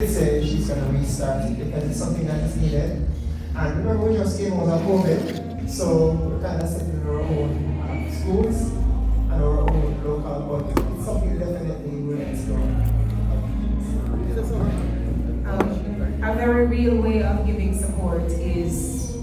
Say she's going to restart it because it's something that is needed. And remember, we just came out of COVID, so we're kind of setting our own schools and our own local, but it's something definitely we'll explore. A very real way of giving support is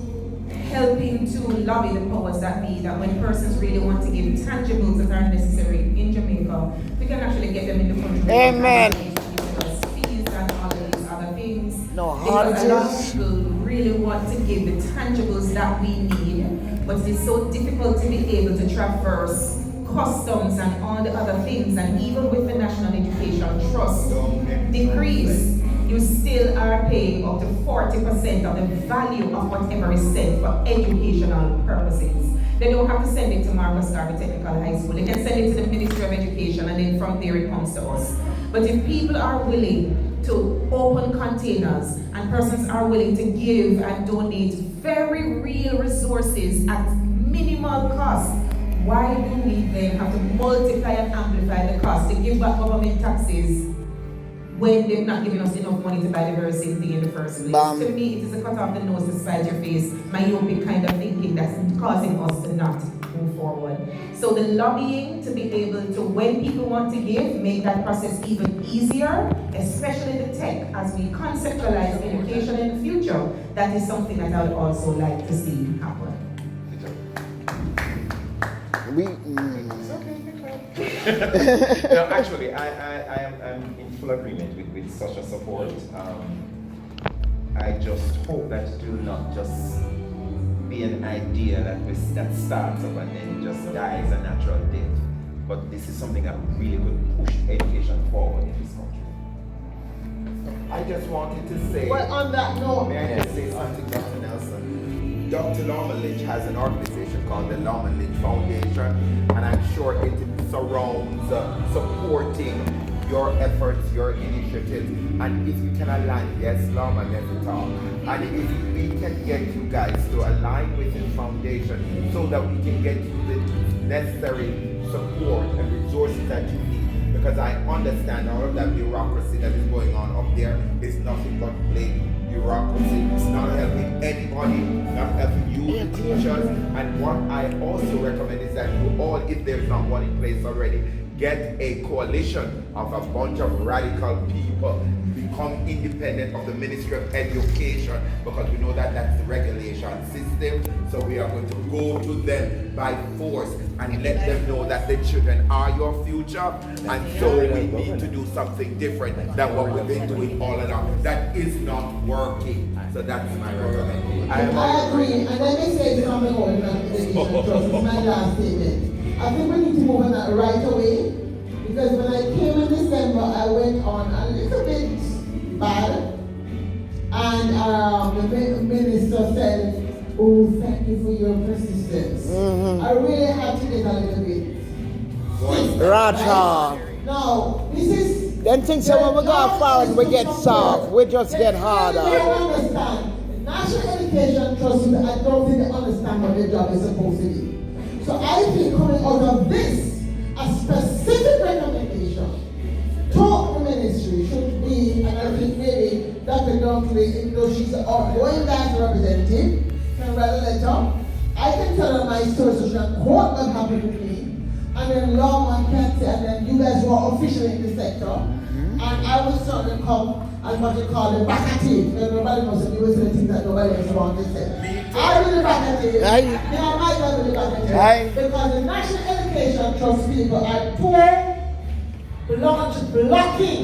helping to lobby the powers that be, that when persons really want to give tangibles that are necessary in Jamaica, we can actually get them in the country. Amen. Fees and all of these other things. No because a lot of hardship. people really want to give the tangibles that we need, but it's so difficult to be able to traverse customs and all the other things, and even with the National Education Trust decrease, you still are paying up to 40% of the value of whatever is sent for educational purposes. They don't have to send it to Michael Sutherland Technical High School. They can send it to the Ministry of Education, and then from there it comes to us. But if people are willing to open containers and persons are willing to give and donate very real resources at minimal cost, why do we then have to multiply and amplify the cost to give back government taxes when they've not given us enough money to buy the very same thing in the first place? To me, it is a cut off the nose to spite your face, myopic kind of thinking that's causing us to not move forward. So the lobbying to be able to, when people want to give, make that process even easier, especially the tech, as we conceptualize education in the future, that is something that I would also like to see happen. No, actually, I'm in full agreement with such a support. I just hope that it will not just be an idea that starts up and then it just dies a natural death. But this is something that really could push education forward in this country. I just wanted to say, Well, on that note, may I just say something, Dr. Nelson? Dr. Lawman Lynch has an organization called the Lawman Lynch Foundation, and I'm sure it surrounds supporting your efforts, your initiatives, and if you can align, yes, Lawman, let's talk. And if we can get you guys to align with his foundation so that we can get you the necessary support and resources that you need, because I understand all of that bureaucracy that is going on up there is nothing but plain bureaucracy. It's not helping anybody, not helping you, the teachers. And what I also recommend is that you all, if there's not one in place already, get a coalition of a bunch of radical people, become independent of the Ministry of Education, because we know that that's the regulation system. So we are going to go to them by force and let them know that the children are your future, and so we need to do something different than what we've been doing all along. That is not working. So that's my recommendation. I agree, and let me say something about the education trust. This is my last statement. I think we need to move on that right away, because when I came in December, I went on a little bit bad, and the minister said, "Oh, thank you for your persistence." I really had to get a little bit. Raja. Now, this is. Then things that when we go forward, we get soft. We just get harder. They don't understand. The National Education Trust, I don't think they understand what their job is supposed to be. So I think coming out of this, a specific recommendation to the ministry should be, and I think maybe Dr. Dunkley, even though she's an outgoing dance representative, can write a letter. I can tell her my story so she can quote what happened with me, and then Lawman can say, and then you guys who are officially in the sector, and I will certainly come as what you call the backative. Nobody knows that you will say things that nobody else wants to say. I will be backative. I might not be backative. Because the National Education Trust people are poor, blocking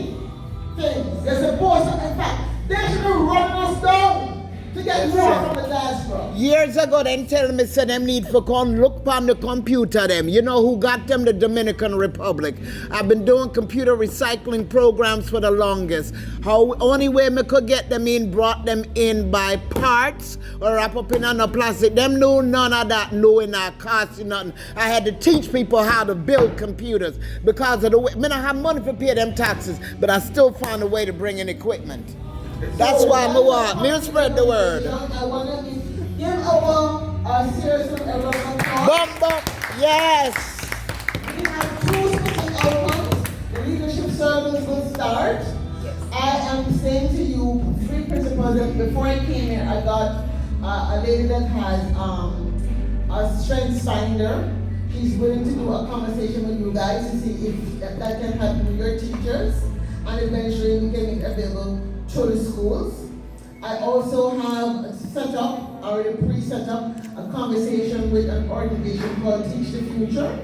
things. They're supposed to, in fact, they should be running us down to get more from the diaspora. Years ago, they tell me, say them need for come look on the computer them. You know who got them? The Dominican Republic. I've been doing computer recycling programs for the longest. How only way me could get them in, brought them in by parts or wrap up in a plastic. Them know none of that, knowing our cost nothing. I had to teach people how to build computers because of the way. I mean, I have money to pay them taxes, but I still found a way to bring in equipment. That's why I want me to spread the word. I want to give our serious and Bump, yes. We have two specific outcomes. The leadership service will start. I am saying to you, 3 principles. That before I came here, I got a lady that has a strengths finder. She's willing to do a conversation with you guys to see if that can help with your teachers, and eventually we can make it available to the schools. I also have set up, already pre-set up, a conversation with an organization called Teach the Future.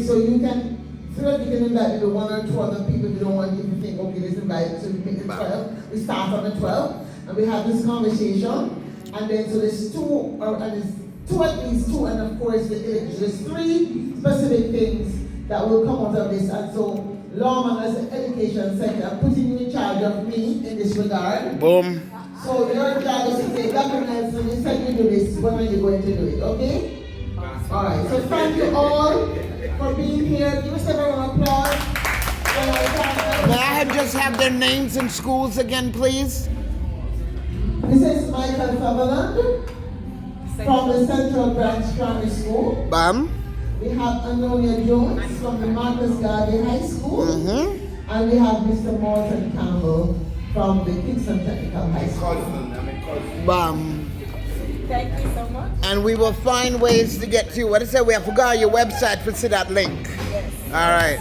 So you can, so that you can invite maybe 1 or 2 other people if you don't want you to think, okay, let's invite, so we make it 12. We start on the 12th, and we have this conversation. And then, so there's 2, and there's 2 at least 2, and of course, there's 3 specific things that will come out of this. And so, Lawman as the Education Center, I'm putting you in charge of me in this regard. Boom. So your job is to say, Dr. Nelson, you said you do this, when are you going to do it, okay? Alright, so thank you all for being here. Give us everyone an applause. May I just have their names and schools again, please? This is Michael Sutherland from the Central Branch Primary School. Bam. We have Anniona Jones from the Marcus Garvey High School. Mm-hmm. And we have Mr. Maulton Campbell from the Kingston Technical High School. Bam. Thank you so much. And we will find ways to get to you. What is it? We have forgot your website for see that link. Yes. All right.